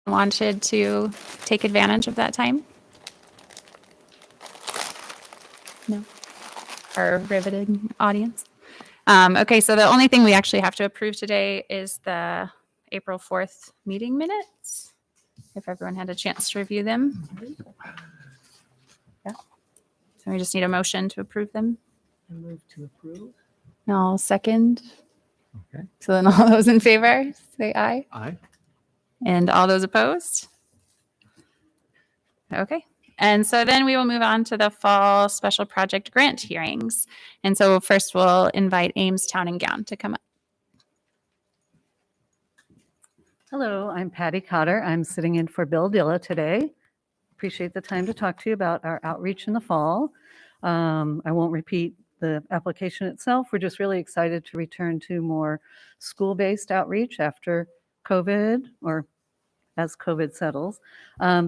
Wanted to take advantage of that time? No? Our riveting audience? Okay, so the only thing we actually have to approve today is the April 4th meeting minutes. If everyone had a chance to review them. Yeah. So we just need a motion to approve them. I move to approve. No, I'll second. Okay. So then all those in favor, say aye. Aye. And all those opposed? Okay. And so then we will move on to the fall special project grant hearings. And so first we'll invite Ames Town and Gown to come up. Hello, I'm Patty Cotter. I'm sitting in for Bill Dilla today. Appreciate the time to talk to you about our outreach in the fall. I won't repeat the application itself. We're just really excited to return to more school-based outreach after COVID, or as COVID settles.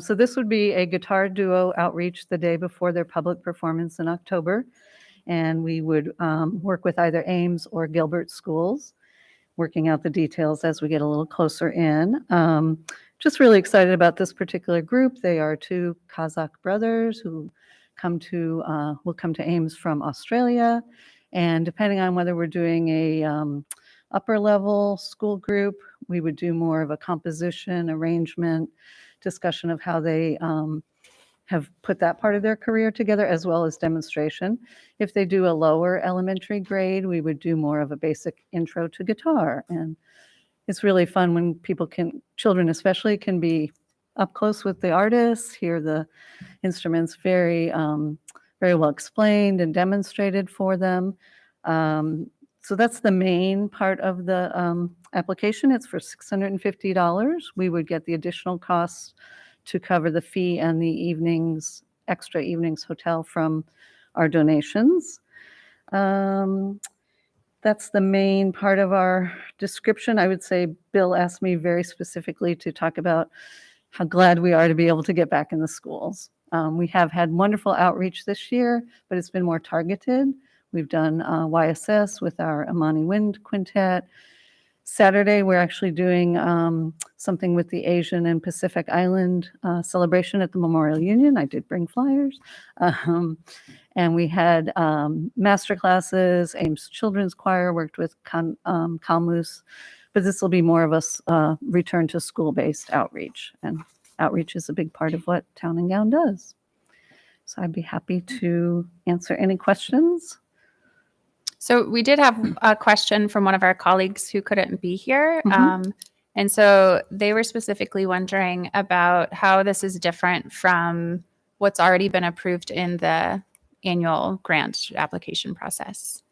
So this would be a guitar duo outreach the day before their public performance in October. And we would work with either Ames or Gilbert schools, working out the details as we get a little closer in. Just really excited about this particular group. They are two Kazakh brothers who will come to Ames from Australia. And depending on whether we're doing a upper level school group, we would do more of a composition, arrangement, discussion of how they have put that part of their career together, as well as demonstration. If they do a lower elementary grade, we would do more of a basic intro to guitar. And it's really fun when children especially, can be up close with the artists, hear the instruments very well explained and demonstrated for them. So that's the main part of the application. It's for $650. We would get the additional costs to cover the fee and the extra evenings hotel from our donations. That's the main part of our description. I would say Bill asked me very specifically to talk about how glad we are to be able to get back in the schools. We have had wonderful outreach this year, but it's been more targeted. We've done YSS with our Amani Wind Quintet. Saturday, we're actually doing something with the Asian and Pacific Island celebration at the Memorial Union. I did bring flyers. And we had master classes. Ames Children's Choir worked with Kalmus. But this will be more of a return to school-based outreach. And outreach is a big part of what Town and Gown does. So I'd be happy to answer any questions. So we did have a question from one of our colleagues who couldn't be here. And so they were specifically wondering about how this is different from what's already been approved in the annual grant application process.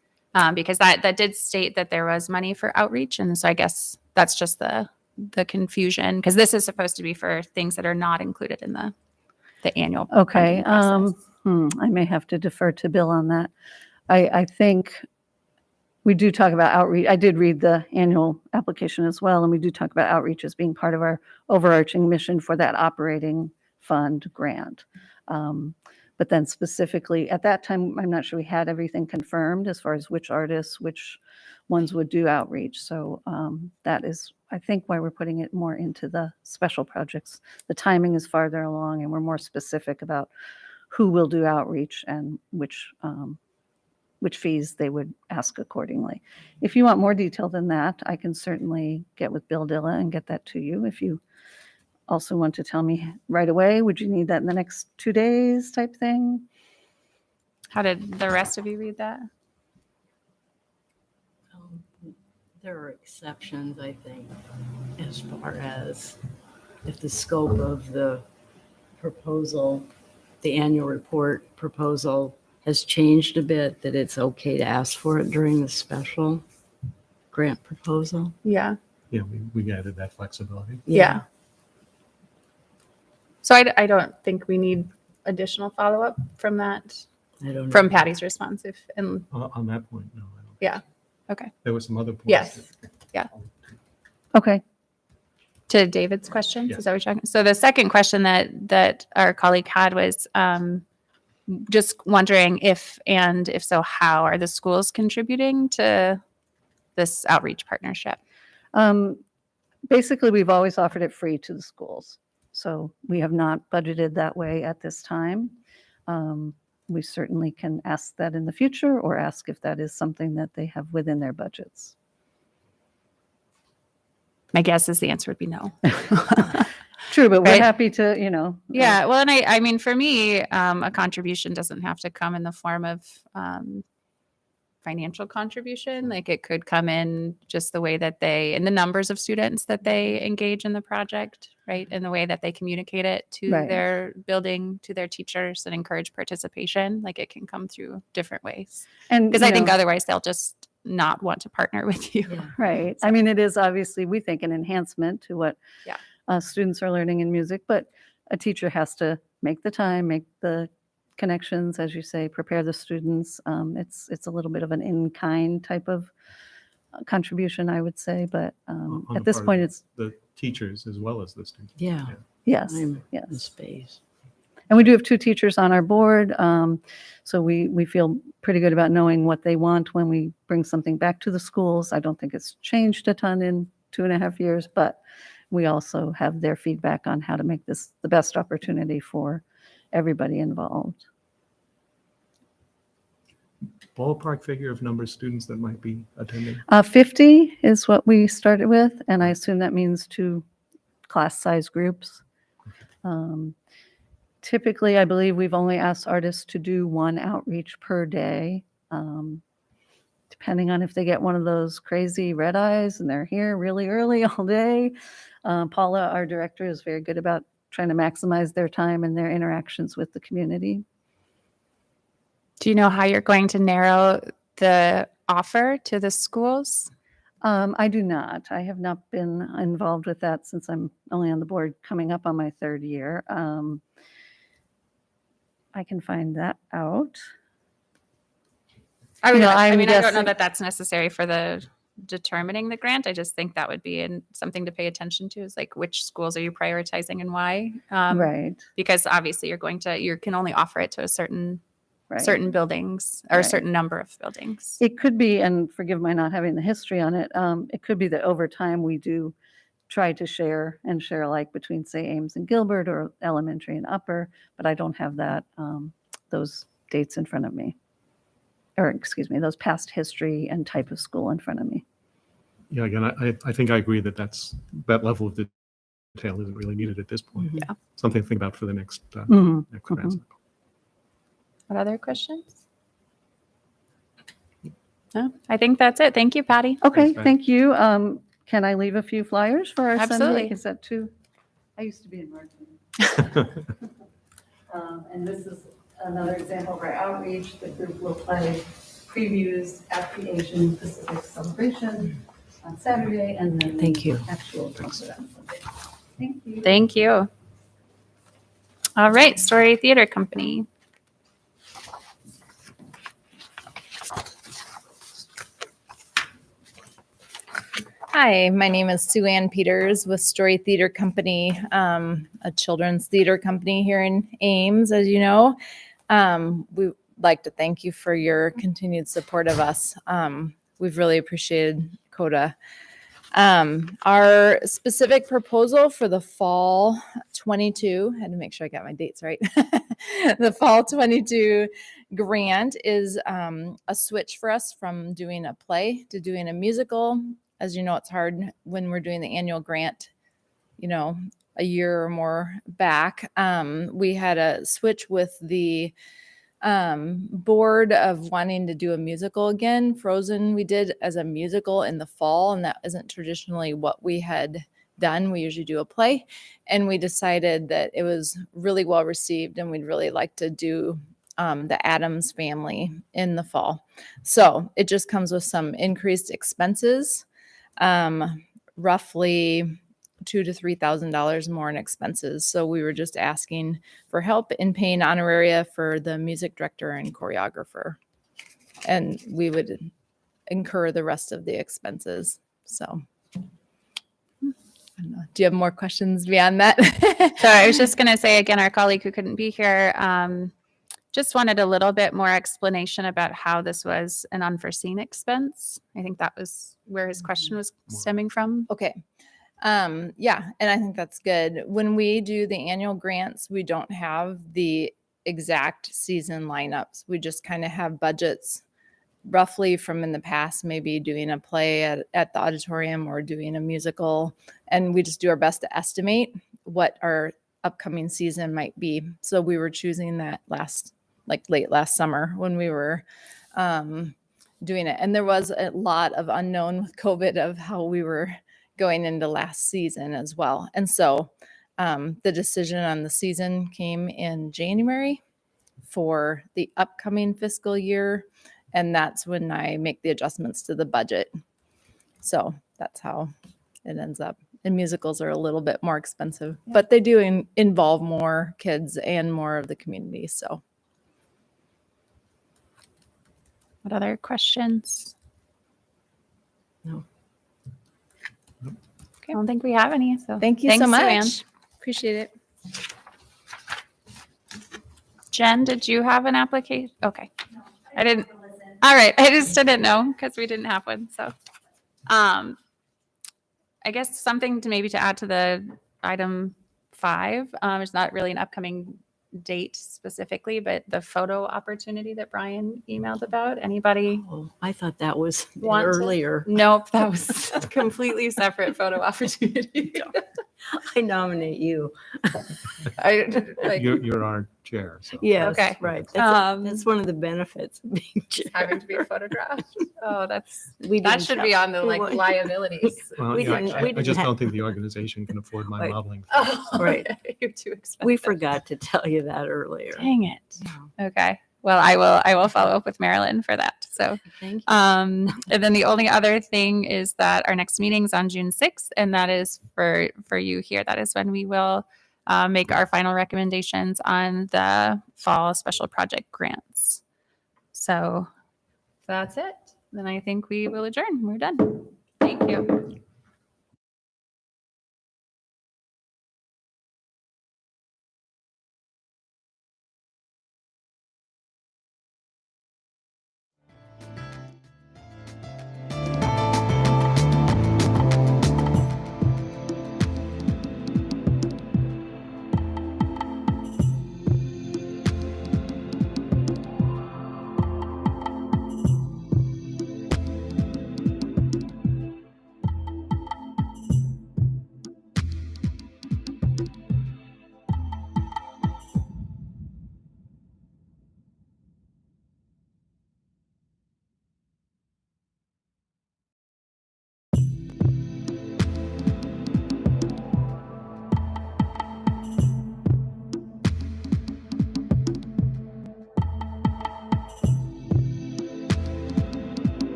Because that did state that there was money for outreach. And so I guess that's just the confusion, because this is supposed to be for things that are not included in the annual. Okay. I may have to defer to Bill on that. I think we do talk about outreach. I did read the annual application as well, and we do talk about outreach as being part of our overarching mission for that operating fund grant. But then specifically at that time, I'm not sure we had everything confirmed as far as which artists, which ones would do outreach. So that is, I think, why we're putting it more into the special projects. The timing is farther along, and we're more specific about who will do outreach and which fees they would ask accordingly. If you want more detail than that, I can certainly get with Bill Dilla and get that to you. If you also want to tell me right away, would you need that in the next 2 days type thing? How did the rest of you read that? There are exceptions, I think, as far as if the scope of the proposal, the annual report proposal has changed a bit, that it's okay to ask for it during the special grant proposal. Yeah. Yeah, we added that flexibility. Yeah. So I don't think we need additional follow-up from that, I don't know. from Patty's response. And On that point, no. I don't. yeah. Okay. There were some other points. Yes. Yeah. Okay. To David's questions, Yes. is that what you're talking? So the second question that our colleague had was just wondering if so, how are the schools contributing to this outreach partnership? Basically, we've always offered it free to the schools. So we have not budgeted that way at this time. We certainly can ask that in the future or ask if that is something that they have within their budgets. My guess is the answer would be no. True, but we're Right. happy to, Yeah. Well, and I mean, for me, a contribution doesn't have to come in the form of financial contribution. Like it could come in just the way that in the numbers of students that they engage in the project, right? In the way that they communicate it to Right. their building, to their teachers, and encourage participation. Like it can come through different ways. And Because I think otherwise they'll just not want to partner with you. Yeah. right. I mean, it is obviously, we think, an enhancement to what students are learning in music, but a teacher has to make the time, make the connections, as you say, prepare the students. It's a little bit of an in-kind type of contribution, I would say, but On at the this part of point, it's the teachers as well as the students. Yeah. yes, I'm in yes. space. And we do have 2 teachers on our board, so we feel pretty good about knowing what they want when we bring something back to the schools. I don't think it's changed a ton in 2.5 years, but we also have their feedback on how to make this the best opportunity for everybody involved. Ballpark figure of number of students that might be attending. 50 is what we started with, and I assume that means 2 class size groups. Typically, I believe we've only asked artists to do 1 outreach per day. Depending on if they get one of those crazy red eyes and they're here really early all day. Paula, our director, is very good about trying to maximize their time and their interactions with the community. Do you know how you're going to narrow the offer to the schools? I do not. I have not been involved with that since I'm only on the board coming up on my 3rd year. I can find that out. I You know, I I'm mean, I don't know guessing- that that's necessary for the determining the grant. I just think that would be something to pay attention to, is like which schools are you prioritizing and why? Right, Because obviously you can only offer it to a certain right. buildings or a Right. certain number of buildings. It could be, and forgive my not having the history on it, it could be that over time we do try to share alike between, say, Ames and Gilbert or elementary and upper, but I don't have that, those dates in front of me. Or excuse me, those past history and type of school in front of me. Yeah, again, I think I agree that that level of detail isn't really needed at this point. Mhm. Yeah. Something to think about for the next Mhm, next grant mhm. cycle. What other questions? No, I think that's it. Thank you, Patty. Okay, Patty. thank you. Can I leave a few flyers for our Sunday? Absolutely. Is that too? I used to be in marketing. And this is another example of our outreach. The group will play previews at the Asian Pacific Celebration on Saturday, and then Thank you. actual concert on Sunday. Thank you. Thank you. All right, Story Theater Company. Hi, my name is Sue Ann Peters with Story Theater Company, a children's theater company here in Ames, as you know. We'd like to thank you for your continued support of us. We've really appreciated CODA. Our specific proposal for the fall 22, had to make sure I got my dates right. The fall 22 grant is a switch for us from doing a play to doing a musical. As you know, it's hard when we're doing the annual grant, a year or more back. We had a switch with the board of wanting to do a musical again. Frozen, we did as a musical in the fall, and that isn't traditionally what we had done. We usually do a play, and we decided that it was really well received, and we'd really like to do the Addams Family in the fall. So it just comes with some increased expenses, roughly $2,000 to $3,000 more in expenses. So we were just asking for help in paying honoraria for the music director and choreographer, and we would incur the rest of the expenses. So, I don't know. Do you have more questions beyond that? So I was just going to say again, our colleague who couldn't be here just wanted a little bit more explanation about how this was an unforeseen expense. I think that was where his question was stemming from. Okay. Yeah, and I think that's good. When we do the annual grants, we don't have the exact season lineups. We just kind of have budgets roughly from in the past, maybe doing a play at the auditorium or doing a musical. And we just do our best to estimate what our upcoming season might be. So we were choosing that late last summer when we were doing it. And there was a lot of unknown with COVID of how we were going into last season as well. And so the decision on the season came in January for the upcoming fiscal year. And that's when I make the adjustments to the budget. So that's how it ends up. And musicals are a little bit more expensive, but they do involve more kids and more of the community. So. What other questions? No. Okay, I don't think we have any. So Thank you so thanks, much. Sue-Ann. Appreciate it. Jen, did you have an application? Okay. I didn't. All right. I just didn't know because we didn't have one. So I guess something to maybe to add to the item 5. It's not really an upcoming date specifically, but the photo opportunity that Brian emailed about. Anybody? Oh, I thought that was Want to- earlier. Nope, that was a completely separate photo opportunity. I nominate you. You're our chair. So. Yes, Okay. right. Um, That's one of the benefits of being chair. having to be photographed. Oh, that didn't should tell- be on the we wa- liabilities. Well, We yeah, didn't- I we just didn't don't think the organization can afford my Right. modeling. Oh, Right. okay. You're too expensive. We forgot to tell you that earlier. Dang it. Yeah. Okay. Well, I will follow up with Marilyn for that. So, Thank you. and then the only other thing is that our next meeting's on June 6th, and that is for you here. That is when we will make our final recommendations on the fall special project grants. So that's it. Then I think we will adjourn. We're done. Thank you.